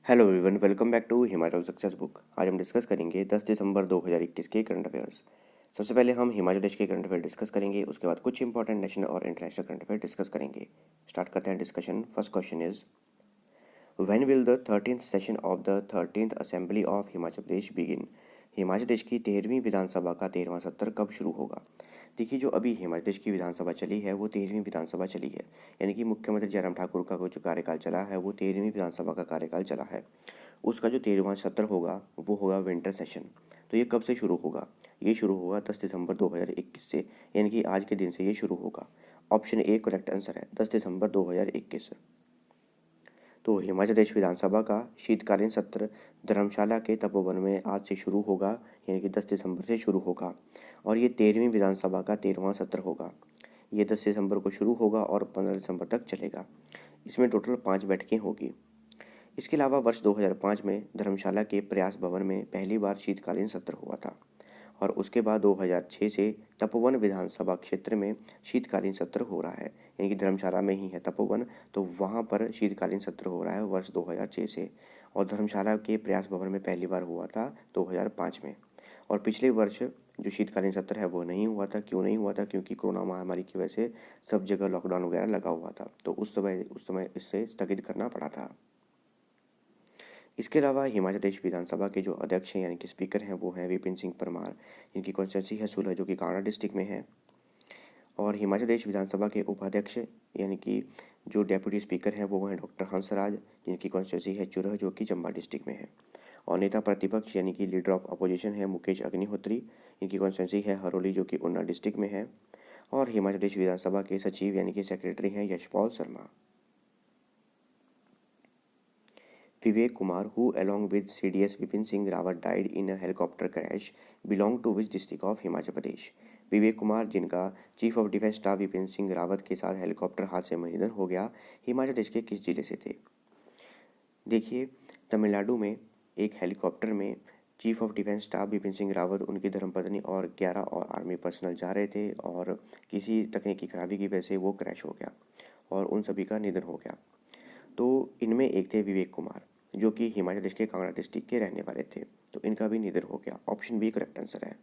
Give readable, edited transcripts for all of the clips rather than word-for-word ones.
Hello everyone, welcome back to Himachal success book. आज हम discuss करेंगे 10 दिसंबर 2021 के करंट अफेयर्स। सबसे पहले हम हिमाचल देश के करंट अफेयर डिस्कस करेंगे, उसके बाद कुछ इंपॉर्टेंट नेशनल और इंटरनेशनल करंट अफेयर डिस्कस करेंगे। स्टार्ट करते हैं discussion. First question is, when will the 13th session of the 13th assembly of Himachal Pradesh begin? Himachal Pradesh की 13वीं विधानसभा का 13वां सत्र कब शुरू होगा? देखिए, जो अभी हिमाचल प्रदेश की विधानसभा चली है वो 13वीं विधानसभा चली है, यानी कि मुख्यमंत्री जयराम ठाकुर का जो कार्यकाल चला है वो 13वीं विधानसभा का कार्यकाल चला है। उसका जो 13वां सत्र होगा वो होगा विंटर सेशन। तो ये कब से शुरू होगा? ये शुरू होगा 10 दिसंबर 2021 से, यानी कि आज के दिन से ये शुरू होगा। ऑप्शन ए करेक्ट आंसर है, 10 दिसंबर 2021। तो हिमाचल प्रदेश विधानसभा का शीतकालीन सत्र धर्मशाला के तपोवन में आज से शुरू होगा, यानी कि 10 दिसंबर से शुरू होगा, और ये 13वीं विधानसभा का 13वां सत्र होगा। ये 10 दिसंबर को शुरू होगा और 15 दिसंबर तक चलेगा। इसमें टोटल 5 बैठकें होगी। इसके अलावा वर्ष 2005 में धर्मशाला के प्रयास भवन में पहली बार शीतकालीन सत्र हुआ था, और उसके बाद 2006 से तपोवन विधानसभा क्षेत्र में शीतकालीन सत्र हो रहा है, यानी कि धर्मशाला में ही है तपोवन, तो वहाँ पर शीतकालीन सत्र हो रहा है वर्ष 2006 से। और धर्मशाला के प्रयास भवन में पहली बार हुआ था 2005 में। और पिछले वर्ष जो शीतकालीन सत्र है वो नहीं हुआ था। क्यों नहीं हुआ था? क्योंकि कोरोना महामारी की वजह से सब जगह लॉकडाउन वगैरह लगा हुआ था, तो उस समय इसे स्थगित करना पड़ा था। इसके अलावा हिमाचल प्रदेश विधानसभा के जो अध्यक्ष हैं, यानी कि स्पीकर हैं, वो हैं विपिन सिंह परमार, जिनकी कॉन्स्टिट्यूंसी है सुलह, जो कि कांगड़ा डिस्ट्रिक्ट में है। और हिमाचल प्रदेश विधानसभा के उपाध्यक्ष, यानी कि जो डेप्यूटी स्पीकर हैं, वो हैं डॉक्टर हंसराज, जिनकी कॉन्स्टिट्यूंसी है चुरह, जो कि चंबा डिस्ट्रिक्ट में है। और नेता प्रतिपक्ष, यानी कि लीडर ऑफ अपोजिशन है मुकेश अग्निहोत्री, इनकी कॉन्स्टिट्यूंसी है हरोली, जो कि ऊना डिस्ट्रिक्ट में है। और हिमाचल प्रदेश विधानसभा के सचिव, यानी कि सेक्रेटरी हैं Yashpal Sharma. Vivek Kumar, who along with CDS Vipin Singh Rawat died in a helicopter crash, belong to which district of Himachal Pradesh? Vivek Kumar, जिनका chief of defence staff Vipin Singh Rawat के साथ हेलीकॉप्टर हादसे में निधन हो गया, हिमाचल प्रदेश के किस जिले से थे? देखिए, तमिलनाडु में एक हेलीकॉप्टर में chief of defence staff Vipin Singh Rawat, उनकी धर्मपत्नी और 11 और आर्मी पर्सनल जा रहे थे, और किसी तकनीकी खराबी की वजह से वो क्रैश हो गया और उन सभी का निधन हो गया। तो इनमें एक थे विवेक कुमार, जो कि हिमाचल प्रदेश के कांगड़ा डिस्ट्रिक्ट के रहने वाले थे, तो इनका भी निधन हो गया। ऑप्शन बी करेक्ट आंसर है।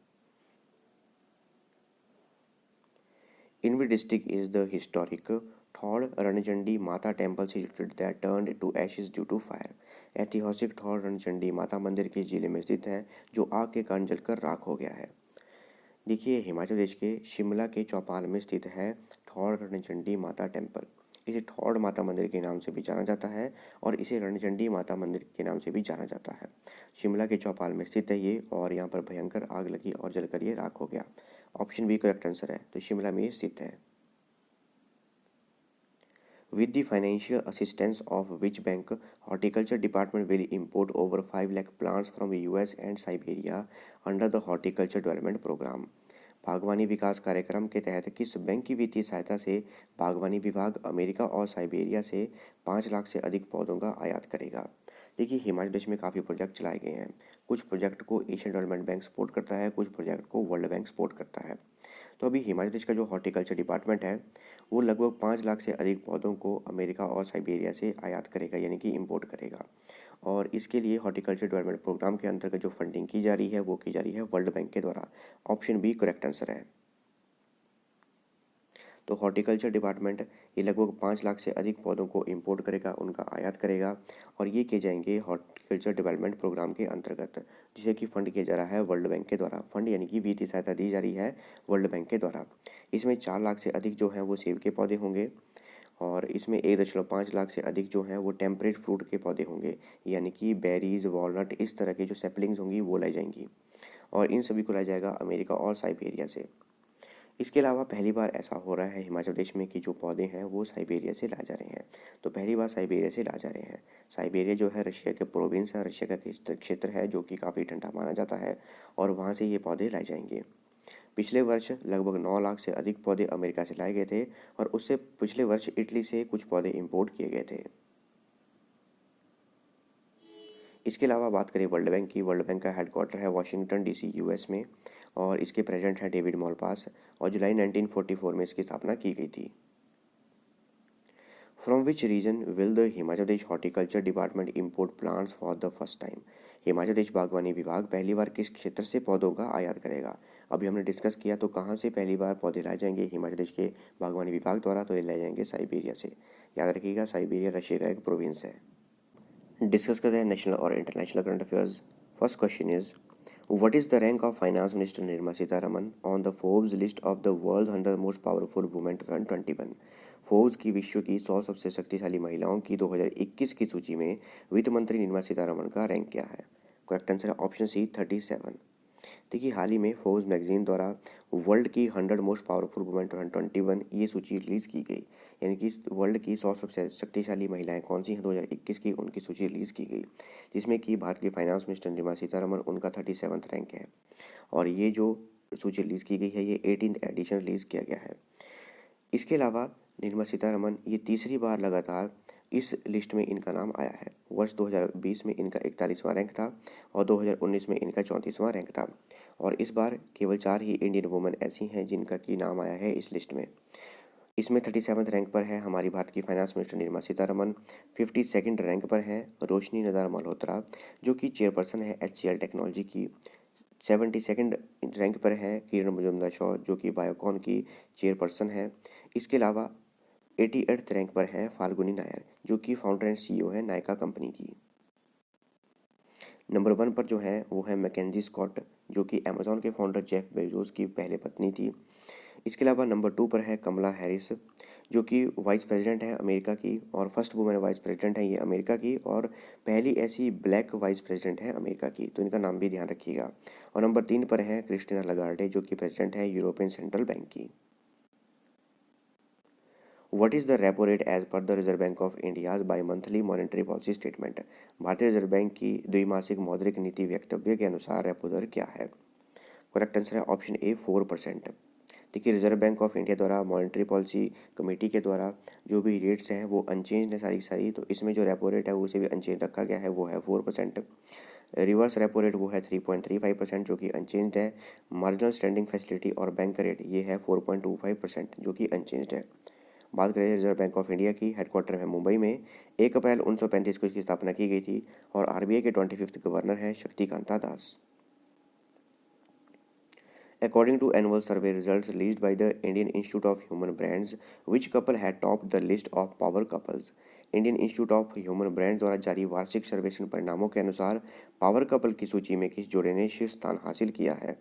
In which district is the historic Thod Ranchandi Mata temple situated that turned to ashes due to fire? ऐतिहासिक थौड़ रणचंडी माता मंदिर किस जिले में स्थित है, जो आग के कारण जलकर राख हो गया है? देखिए, हिमाचल प्रदेश के शिमला के चौपाल में स्थित है थौड़ रणचंडी माता टेम्पल। इसे थौड़ माता मंदिर के नाम से भी जाना जाता है, और इसे रणचंडी माता मंदिर के नाम से भी जाना जाता है। शिमला के चौपाल में स्थित है ये, और यहाँ पर भयंकर आग लगी और जलकर ये राख हो गया। ऑप्शन बी करेक्ट आंसर है, तो शिमला में ये स्थित है। With the financial assistance of which bank, Horticulture Department will import over 5 lakh plants from the US and Siberia under the Horticulture Development Program? बागवानी विकास कार्यक्रम के तहत किस बैंक की वित्तीय सहायता से बागवानी विभाग अमेरिका और साइबेरिया से 5 लाख से अधिक पौधों का आयात करेगा? देखिए, हिमाचल प्रदेश में काफ़ी प्रोजेक्ट चलाए गए हैं। कुछ प्रोजेक्ट को एशियन डेवलपमेंट बैंक सपोर्ट करता है, कुछ प्रोजेक्ट को वर्ल्ड बैंक सपोर्ट करता है। तो अभी हिमाचल प्रदेश का जो हॉर्टिकल्चर डिपार्टमेंट है वो लगभग 5 लाख से अधिक पौधों को अमेरिका और साइबेरिया से आयात करेगा, यानी कि इंपोर्ट करेगा। और इसके लिए हॉर्टिकल्चर डेवलपमेंट प्रोग्राम के अंतर्गत जो फंडिंग की जा रही है वो की जा रही है वर्ल्ड बैंक के द्वारा। ऑप्शन बी करेक्ट आंसर है। तो हॉर्टिकल्चर डिपार्टमेंट ये लगभग 5 लाख से अधिक पौधों को इंपोर्ट करेगा, उनका आयात करेगा, और ये किए जाएंगे हॉर्टिकल्चर डेवलपमेंट प्रोग्राम के अंतर्गत, जिसे कि फंड किया जा रहा है वर्ल्ड बैंक के द्वारा। फंड यानी कि वित्तीय सहायता दी जा रही है वर्ल्ड बैंक के द्वारा। इसमें 4 लाख से अधिक जो हैं वो सेब के पौधे होंगे, और इसमें 1.5 लाख से अधिक जो हैं वो टेम्परेट फ्रूट के पौधे होंगे, यानी कि बेरीज, वॉलनट, इस तरह के जो सैपलिंग्स होंगी वो लाई जाएंगी, और इन सभी को लाया जाएगा अमेरिका और साइबेरिया से। इसके अलावा पहली बार ऐसा हो रहा है हिमाचल प्रदेश में कि जो पौधे हैं वो साइबेरिया से लाए जा रहे हैं। तो पहली बार साइबेरिया से ला जा रहे हैं। साइबेरिया जो है रशिया के प्रोविंस है, रशिया का क्षेत्र है, जो कि काफ़ी ठंडा माना जाता है, और वहाँ से ये पौधे लाए जाएंगे। पिछले वर्ष लगभग 9 लाख से अधिक पौधे अमेरिका से लाए गए थे, और उससे पिछले वर्ष इटली से कुछ पौधे इम्पोर्ट किए गए थे। इसके अलावा बात करें वर्ल्ड बैंक की, वर्ल्ड बैंक का हेडक्वार्टर है वाशिंगटन डीसी यूएस में, और इसके प्रेसिडेंट हैं डेविड मॉलपास, और जुलाई 1944 में इसकी स्थापना की गई थी। From which region will the Himachal Pradesh horticulture department import plants for the first time? Himachal Pradesh बागवानी विभाग पहली बार किस क्षेत्र से पौधों का आयात करेगा? अभी हमने डिस्कस किया, तो कहाँ से पहली बार पौधे लाए जाएंगे हिमाचल प्रदेश के बागवानी विभाग द्वारा? तो ये लाए जाएंगे साइबेरिया से। याद रखिएगा, साइबेरिया रशिया का एक प्रोविंस है। डिस्कस करते हैं नेशनल और international current affairs. First question is, what is the rank of finance minister Nirmala Sitharaman on the Forbes list of the world 100 most powerful women 2021? Forbes की विश्व की 100 सबसे शक्तिशाली महिलाओं की 2021 की सूची में वित्त मंत्री निर्मला सीतारमन का रैंक क्या है? करेक्ट आंसर है ऑप्शन सी 37। देखिए, हाल ही में फोर्ब्स मैगजीन द्वारा वर्ल्ड की 100 मोस्ट पावरफुल वुमेन 2021 ये सूची रिलीज़ की गई। यानी कि वर्ल्ड की 100 सबसे शक्तिशाली महिलाएं कौन सी हैं 2021 की, उनकी सूची रिलीज़ की गई, जिसमें कि भारत की फाइनेंस मिनिस्टर निर्मला सीतारमन, उनका 37वां रैंक है। और ये जो सूची रिलीज़ की गई है, ये 18th एडिशन रिलीज़ किया गया है। इसके अलावा निर्मला सीतारमन ये तीसरी बार लगातार इस लिस्ट में इनका नाम आया है। वर्ष 2020 में इनका 41वां रैंक था और 2019 में इनका 34वां रैंक था। और इस बार केवल 4 ही इंडियन वुमेन ऐसी हैं जिनका की नाम आया है इस लिस्ट में। इसमें 37वें रैंक पर है हमारी भारत की finance minister Nirmala Sitharaman. 52nd rank पर है रोशनी नदार मल्होत्रा, जो कि चेयरपर्सन है HCL टेक्नोलॉजी की। 72nd रैंक पर है किरण मजूमदार शॉ, जो कि बायोकॉन की चेयरपर्सन है। इसके अलावा 88th रैंक पर है फाल्गुनी नायर, जो कि फाउंडर एंड CEO है नायका कंपनी की। नंबर 1 पर जो है वो है मैकेंजी स्कॉट, जो कि अमेजॉन के फाउंडर जेफ बेजोस की पहले पत्नी थी। इसके अलावा नंबर 2 पर है कमला हैरिस, जो कि वाइस प्रेसिडेंट है अमेरिका की, और फर्स्ट वुमेन वाइस प्रेसिडेंट है ये अमेरिका की, और पहली ऐसी ब्लैक वाइस प्रेसिडेंट है अमेरिका की, तो इनका नाम भी ध्यान रखिएगा। और नंबर 3 पर है क्रिस्टिना लगार्डे, जो कि प्रेसिडेंट है यूरोपियन सेंट्रल बैंक की। What is the repo rate as per the Reserve Bank of India's bimonthly monetary policy statement? भारतीय रिजर्व बैंक की द्विमासिक मौद्रिक नीति वक्तव्य के अनुसार रेपो दर क्या है? करेक्ट आंसर है ऑप्शन ए 4%। देखिए, रिजर्व बैंक ऑफ इंडिया द्वारा मॉनेटरी पॉलिसी कमेटी के द्वारा जो भी रेट्स हैं वो अनचेंज है सारी सारी, तो इसमें जो रेपो रेट है उसे भी अनचेंज रखा गया है, वो है 4%। रिवर्स रेपो रेट वो है 3.35%, जो कि अनचेंज है। मार्जिनल स्टैंडिंग फैसिलिटी और बैंक रेट ये है 4.25%, जो कि अनचेंज है। बात करें रिजर्व बैंक ऑफ इंडिया की, हेडक्वार्टर है मुंबई में। 1 अप्रैल 1935 को इसकी स्थापना की गई थी और RBI के 25th गवर्नर हैं शक्तिकांता दास। According to annual survey results released by the Indian Institute of Human Brands, which couple had topped the list of power couples? Indian Institute of human brand द्वारा जारी वार्षिक सर्वेक्षण परिणामों के अनुसार पावर कपल की सूची में किस जोड़े ने शीर्ष स्थान हासिल किया है?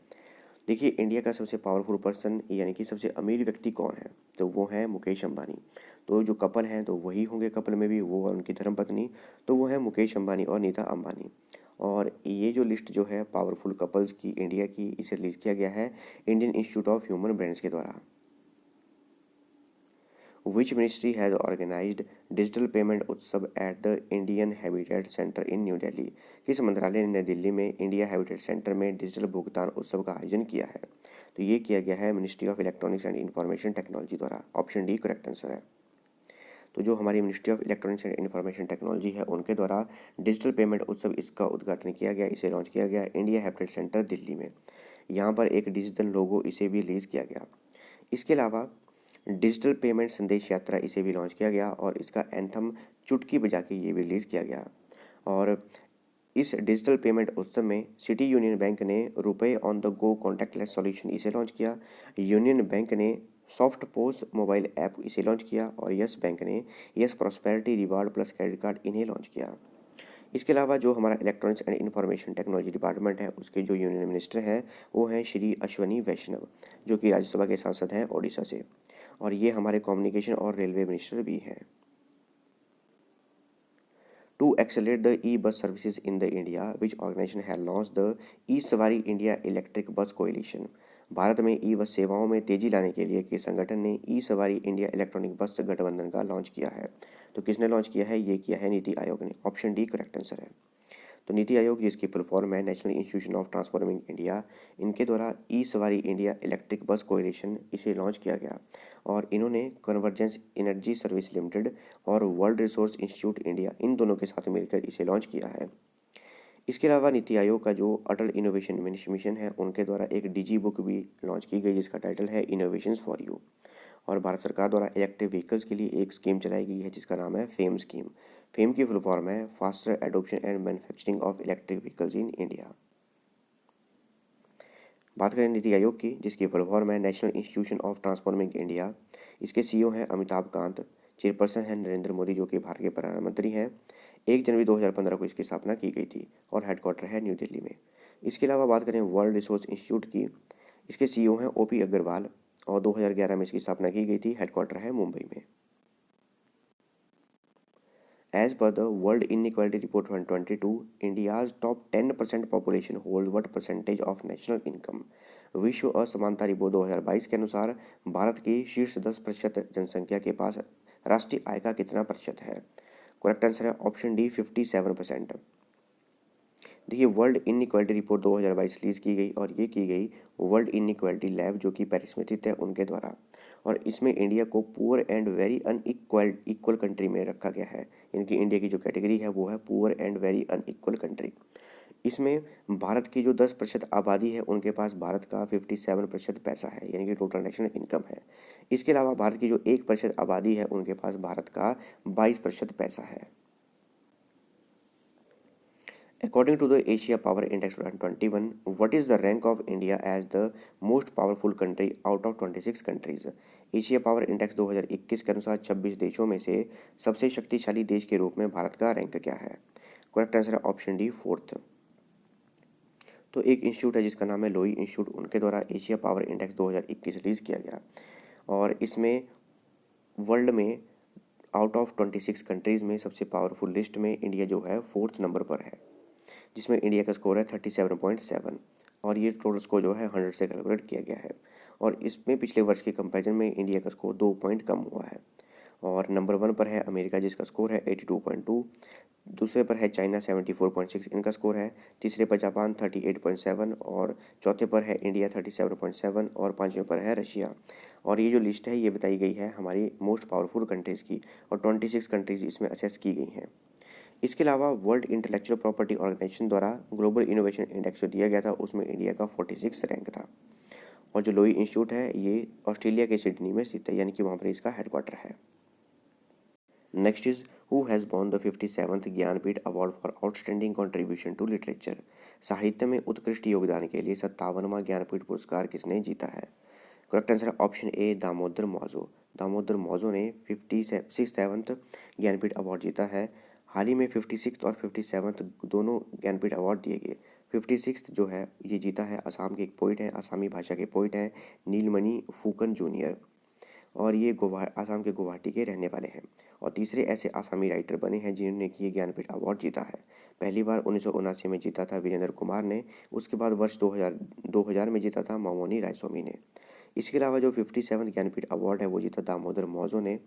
देखिए, इंडिया का सबसे पावरफुल पर्सन यानी कि सबसे अमीर व्यक्ति कौन है? तो वो है मुकेश अंबानी। तो जो कपल हैं तो वही होंगे, कपल में भी वो और उनकी धर्मपत्नी, तो वो है मुकेश अंबानी और नीता अंबानी। और ये जो लिस्ट जो है पावरफुल कपल्स की इंडिया की, इसे रिलीज किया गया है Indian Institute of Human Brands के द्वारा। Which ministry has organised digital payment Utsav at the Indian Habitat Centre in New Delhi? किस मंत्रालय ने नई दिल्ली में इंडिया हैबिटेट सेंटर में डिजिटल भुगतान उत्सव का आयोजन किया है? तो ये किया गया है ministry of electronics and information technology द्वारा। ऑप्शन डी करेक्ट आंसर है। तो जो हमारी ministry of electronics and information technology है उनके द्वारा डिजिटल पेमेंट उत्सव इसका उद्घाटन किया गया, इसे लॉन्च किया गया इंडिया हैबिटेट सेंटर दिल्ली में। यहाँ पर एक डिजिटल लोगो इसे भी रिलीज़ किया गया। इसके अलावा डिजिटल पेमेंट संदेश यात्रा इसे भी लॉन्च किया गया और इसका एंथम चुटकी बजा के ये भी रिलीज़ किया गया। और इस डिजिटल पेमेंट उत्सव में सिटी यूनियन बैंक ने रुपए on the go contactless solution इसे लॉन्च किया, यूनियन बैंक ने सॉफ्ट पोस मोबाइल ऐप इसे लॉन्च किया और यस बैंक ने yes prosperity reward plus credit card इन्हें लॉन्च किया। इसके अलावा जो हमारा electronics and information technology department है उसके जो यूनियन मिनिस्टर हैं वो हैं श्री अश्वनी वैष्णव, जो कि राज्यसभा के सांसद हैं ओडिशा से, और ये हमारे कम्युनिकेशन और रेलवे मिनिस्टर भी हैं। To accelerate the e-bus services in the India, which organization has launched the e-सवारी India electric bus coalition? Bharat में ई बस सेवाओं में तेजी लाने के लिए किस संगठन ने ई सवारी इंडिया इलेक्ट्रॉनिक बस गठबंधन का लॉन्च किया है? तो किसने लॉन्च किया है? ये किया है नीति आयोग ने। ऑप्शन डी करेक्ट आंसर है। तो नीति आयोग, जिसकी फुल फॉर्म है national institution of transforming India, इनके द्वारा ई सवारी इंडिया इलेक्ट्रिक बस कोएलिशन इसे लॉन्च किया गया और इन्होंने कन्वर्जेंस एनर्जी सर्विस लिमिटेड और world resource institute India in दोनों के साथ मिलकर इसे लॉन्च किया है। इसके अलावा नीति आयोग का जो अटल इनोवेशन मिशन है उनके द्वारा एक डिजी बुक भी लॉन्च की गई जिसका टाइटल है इनोवेशंस फॉर यू। और भारत सरकार द्वारा इलेक्ट्रिक व्हीकल्स के लिए एक स्कीम चलाई गई है जिसका नाम है फेम स्कीम। फेम की फुल फॉर्म है faster adoption and manufacturing of electric vehicles in India. बात करें नीति आयोग की, जिसकी फुल फॉर्म है national institution of transforming India. इसके सीईओ हैं अमिताभ कांत, चेयरपर्सन है नरेंद्र मोदी जो कि भारत के प्रधानमंत्री हैं। 1 जनवरी 2015 को इसकी स्थापना की गई थी और हेडक्वार्टर है न्यू दिल्ली में। इसके अलावा बात करें वर्ल्ड रिसोर्स इंस्टीट्यूट की, इसके सीईओ हैं ओपी अग्रवाल और 2011 में इसकी स्थापना की गई थी, हेडक्वार्टर है मुंबई में। As per the World Inequality Report 2022, India's top 10% population hold what percentage of national income? विश्व असमानता रिपोर्ट 2022 के अनुसार भारत की शीर्ष 10% जनसंख्या के पास राष्ट्रीय आय का कितना प्रतिशत है? करेक्ट आंसर है ऑप्शन डी 57%। देखिए वर्ल्ड इनइक्वालिटी रिपोर्ट 2022 रिलीज की गई और ये की गई वर्ल्ड इनइक्वालिटी लैब जो कि पेरिस में स्थित है उनके द्वारा, और इसमें इंडिया को poor and very equal country में रखा गया है। यानी कि इंडिया की जो कैटेगरी है वो है poor and very unequal country. इसमें भारत की जो 10% आबादी है उनके पास भारत का 57% पैसा है, यानी कि टोटल नेशनल इनकम है। इसके अलावा भारत की जो 1% आबादी है उनके पास भारत का 22% पैसा है। According to the Asia Power Index 2021, what is the rank of India as the most powerful country out of 26 countries? Asia power index 2021 के अनुसार 26 देशों में से सबसे शक्तिशाली देश के रूप में भारत का रैंक क्या है? करेक्ट आंसर है ऑप्शन डी 4th। तो एक इंस्टीट्यूट है जिसका नाम है लोई इंस्टीट्यूट, उनके द्वारा एशिया पावर इंडेक्स 2021 रिलीज किया गया और इसमें वर्ल्ड में आउट ऑफ 26 कंट्रीज़ में सबसे पावरफुल लिस्ट में इंडिया जो है 4th नंबर पर है, जिसमें इंडिया का स्कोर है 37.7 और ये टोटल स्कोर जो है 100 से कैलकुलेट किया गया है। और इसमें पिछले वर्ष के कंपैरिजन में इंडिया का स्कोर 2 पॉइंट कम हुआ है। और नंबर 1 पर है अमेरिका जिसका स्कोर है 82.2, दूसरे पर है चाइना 74.6 इनका स्कोर है, तीसरे पर जापान 38.7 और चौथे पर है इंडिया 37.7 और पाँचवें पर है रशिया। और ये जो लिस्ट है ये बताई गई है हमारी मोस्ट पावरफुल कंट्रीज़ की और 26 कंट्रीज़ इसमें असेस की गई हैं। इसके अलावा वर्ल्ड इंटेलेक्चुअल प्रॉपर्टी ऑर्गेनाइजेशन द्वारा ग्लोबल इनोवेशन इंडेक्स जो दिया गया था उसमें इंडिया का 46 रैंक था। और जो लोई इंस्टीट्यूट है ये ऑस्ट्रेलिया के सिडनी में स्थित है, यानी कि वहाँ पर इसका हेडक्वार्टर है। Next is who has won the 57th Jnanpith award for outstanding contribution to literature? साहित्य में उत्कृष्ट योगदान के लिए 57वां ज्ञानपीठ पुरस्कार किसने जीता है? करेक्ट आंसर है ऑप्शन ए दामोदर मौजो। दामोदर मौजो ने 57th ज्ञानपीठ अवार्ड जीता है। हाल ही में 56th और 57th दोनों ज्ञानपीठ अवार्ड दिए गए। 56th जो है ये जीता है असम के एक पोइट हैं, असमी भाषा के पोइट हैं नीलमणि फुकन जूनियर, और ये आसाम के गुवाहाटी के रहने वाले हैं और तीसरे ऐसे आसामी राइटर बने हैं जिन्होंने कि ये ज्ञानपीठ अवार्ड जीता है। पहली बार 1979 में जीता था वीरेंद्र कुमार ने, उसके बाद वर्ष 2000 में जीता था मामोनी रायस्वामी ने। इसके अलावा जो 57th ज्ञानपीठ अवार्ड है वो जीता दामोदर मौजो ने।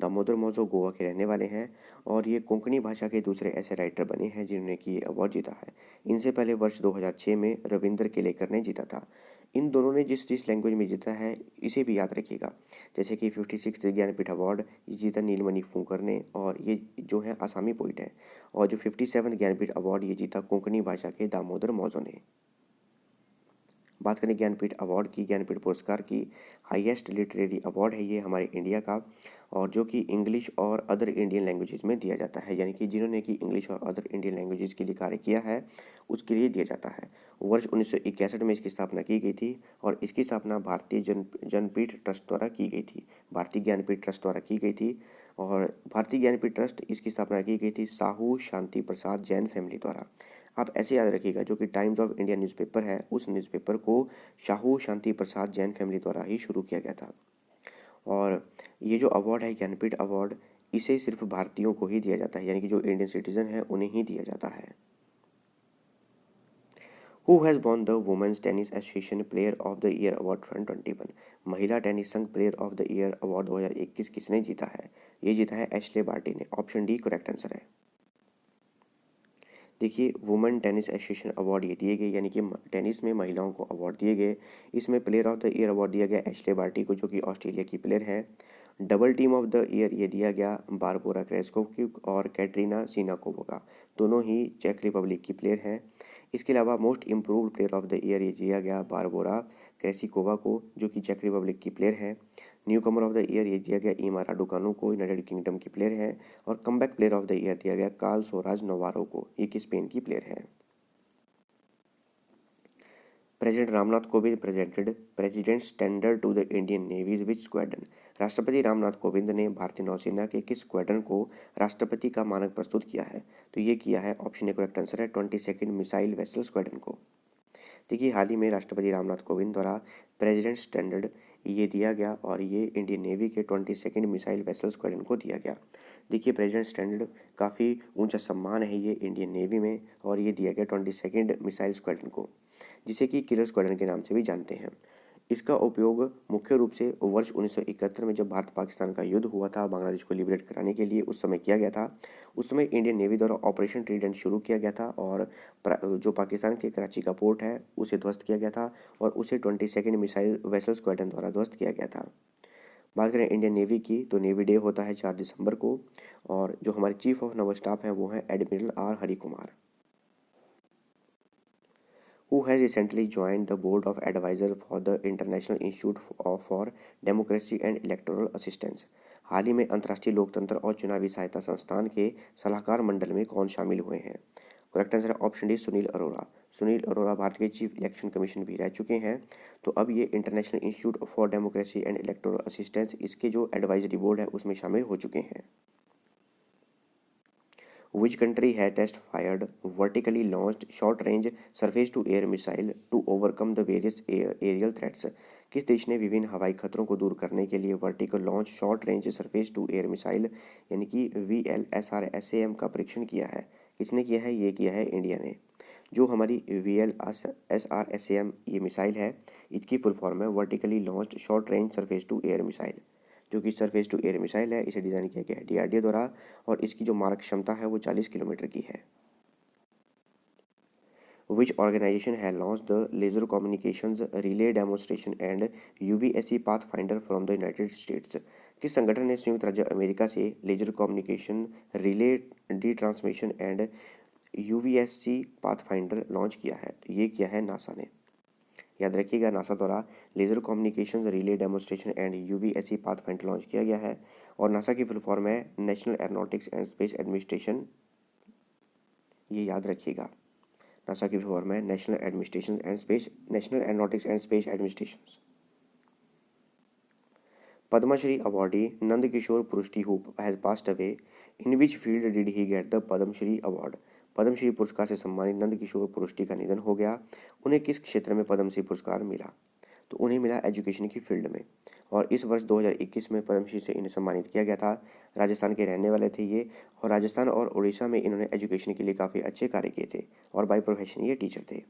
दामोदर मौजो गोवा के रहने वाले हैं और ये कोंकणी भाषा के दूसरे ऐसे राइटर बने हैं जिन्होंने कि ये अवार्ड जीता है। इनसे पहले वर्ष 2006 में रविंद्र केलेकर ने जीता था। इन दोनों ने जिस जिस लैंग्वेज में जीता है इसे भी याद रखिएगा, जैसे कि 56th ज्ञानपीठ अवार्ड ये जीता नीलमणि फुकर ने और ये जो है आसामी पोइट है, और जो 57th ज्ञानपीठ अवार्ड ये जीता कोंकणी भाषा के दामोदर मौजो ने। बात करें ज्ञानपीठ अवार्ड की, ज्ञानपीठ पुरस्कार की, हाईएस्ट लिटरेरी अवार्ड है ये हमारे इंडिया का, और जो कि इंग्लिश और अदर इंडियन लैंग्वेजेस में दिया जाता है, यानी कि जिन्होंने कि इंग्लिश और अदर इंडियन लैंग्वेजेस के लिए कार्य किया है उसके लिए दिया जाता है। वर्ष 1961 में इसकी स्थापना की गई थी और इसकी स्थापना भारतीय जनपीठ ट्रस्ट द्वारा की गई थी। भारतीय ज्ञानपीठ ट्रस्ट द्वारा की गई थी और भारतीय ज्ञानपीठ ट्रस्ट इसकी स्थापना की गई थी साहू शांति प्रसाद जैन फैमिली द्वारा। आप ऐसे याद रखिएगा, जो कि टाइम्स ऑफ इंडिया न्यूज़पेपर है उस न्यूज़पेपर को शाहू शांति प्रसाद जैन फैमिली द्वारा ही शुरू किया गया था। और ये जो अवार्ड है ज्ञानपीठ अवार्ड, इसे सिर्फ भारतीयों को ही दिया जाता है, यानी कि जो इंडियन सिटीजन है उन्हें ही दिया जाता है। Who has won the women's tennis association player of the year award 2021? महिला टेनिस संघ player of the year award 2021 किसने जीता है? ये जीता है एशले बार्टी ने। ऑप्शन डी करेक्ट आंसर है। देखिए वुमेन टेनिस एसोसिएशन अवार्ड ये दिए गए, यानी कि टेनिस में महिलाओं को अवार्ड दिए गए। इसमें player of the year award दिया गया एशले बार्टी को, जो कि ऑस्ट्रेलिया की प्लेयर है। Double team of the year ये दिया गया बारबोरा क्रेस्कोव और कैटरीना सिनाकोवा का, दोनों ही चेक रिपब्लिक की प्लेयर हैं। इसके अलावा most improved player of the year ये दिया गया बारबोरा क्रेसिकोवा को, जो कि चेक रिपब्लिक की प्लेयर है। New Qamar of the year ये दिया गया ईमा राडुकानु को, यूनाइटेड किंगडम की प्लेयर है। और comeback player of the year दिया गया कार्ल सोराज नवारो को, ये कि स्पेन की प्लेयर है। President Ramnath Kovind presented president standard to the Indian Navy which squadron. राष्ट्रपति रामनाथ कोविंद ने भारतीय नौसेना के किस स्क्वाड्रन को राष्ट्रपति का मानक प्रस्तुत किया है? तो ये किया है, ऑप्शन ए करेक्ट आंसर है, 22nd मिसाइल वेसल स्क्वाड्रन को। देखिए, हाल ही में राष्ट्रपति रामनाथ कोविंद द्वारा प्रेसिडेंट स्टैंडर्ड ये दिया गया और ये इंडियन नेवी के 22nd मिसाइल वेसल स्क्वाड्रन को दिया गया। देखिए, प्रेसिडेंट स्टैंडर्ड काफ़ी ऊंचा सम्मान है ये इंडियन नेवी में, और ये दिया गया 22nd मिसाइल स्क्वाड्रन को, जिसे कि किलर स्क्वाड्रन के नाम से भी जानते हैं। इसका उपयोग मुख्य रूप से वर्ष 1971 में जब भारत पाकिस्तान का युद्ध हुआ था बांग्लादेश को लिबरेट कराने के लिए, उस समय किया गया था। उस समय इंडियन नेवी द्वारा ऑपरेशन ट्रीडेंट शुरू किया गया था और जो पाकिस्तान के कराची का पोर्ट है उसे ध्वस्त किया गया था और उसे 22nd मिसाइल वेसल स्क्वाड्रन द्वारा ध्वस्त किया गया था। बात करें इंडियन नेवी की, तो नेवी डे होता है 4 दिसंबर को, और जो हमारे चीफ ऑफ नावल स्टाफ हैं वो हैं admiral R Hari Kumar. Who has recently joined the board of advisor for the International Institute for Democracy and Electoral Assistance? हाल ही में अंतर्राष्ट्रीय लोकतंत्र और चुनावी सहायता संस्थान के सलाहकार मंडल में कौन शामिल हुए हैं? करेक्ट आंसर है ऑप्शन डी, सुनील अरोरा। सुनील अरोरा भारत के चीफ इलेक्शन कमीशन भी रह चुके हैं। तो अब ये international institute for democracy and electoral assistance, इसके जो एडवाइजरी बोर्ड है उसमें शामिल हो चुके हैं। Which country had test fired vertically launched short range surface to air missile to overcome the various aerial threats? किस देश ने विभिन्न हवाई खतरों को दूर करने के लिए vertical launch short range surface to air missile यानी कि VLSRSAM का परीक्षण किया है? किसने किया है? ये किया है इंडिया ने। जो हमारी VLSRSAM ये मिसाइल है, इसकी फुल फॉर्म है vertically launched short range surface to air missile, जो कि सरफेस टू एयर मिसाइल है। इसे डिज़ाइन किया गया है DRDO द्वारा और इसकी जो मारक क्षमता है वो 40 किलोमीटर की है। Which organization has launched the laser communications relay demonstration and UVSC pathfinder from the United States? किस संगठन ने संयुक्त राज्य अमेरिका से laser communication relay D transmission and UVSC pathfinder launch किया है? तो ये किया है नासा ने। याद रखिएगा, नासा द्वारा laser communications relay demonstration and UVSC pathfinder launch किया गया है और नासा की फुल फॉर्म है National Aeronautics and Space Administration. ये याद रखिएगा, नासा की फुल फॉर्म है National Aeronautics and Space Administration. Padma Shri awardee Nand Kishore Prusty who has passed away, in which field did he get the Padma Shri award? Padma Shri पुरस्कार से सम्मानित नंद किशोर पुरुष्टि का निधन हो गया। उन्हें किस क्षेत्र में पद्मश्री पुरस्कार मिला? तो उन्हें मिला एजुकेशन की फील्ड में, और इस वर्ष 2021 में पद्मश्री से इन्हें सम्मानित किया गया था। राजस्थान के रहने वाले थे ये, और राजस्थान और उड़ीसा में इन्होंने एजुकेशन के लिए काफ़ी अच्छे कार्य किए थे और बाय प्रोफेशन ये टीचर थे।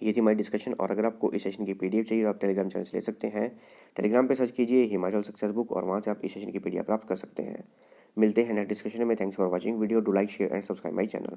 ये थी हमारी डिस्कशन, और अगर आपको इस सेशन की PDF चाहिए तो आप टेलीग्राम चैनल से ले सकते हैं। टेलीग्राम पे सर्च कीजिए हिमाचल सक्सेस बुक और वहाँ से आप इस सेशन की PDF प्राप्त कर सकते हैं। मिलते हैं नेक्स्ट डिस्कशन में। Thanks for watching video, do like share and subscribe my channel.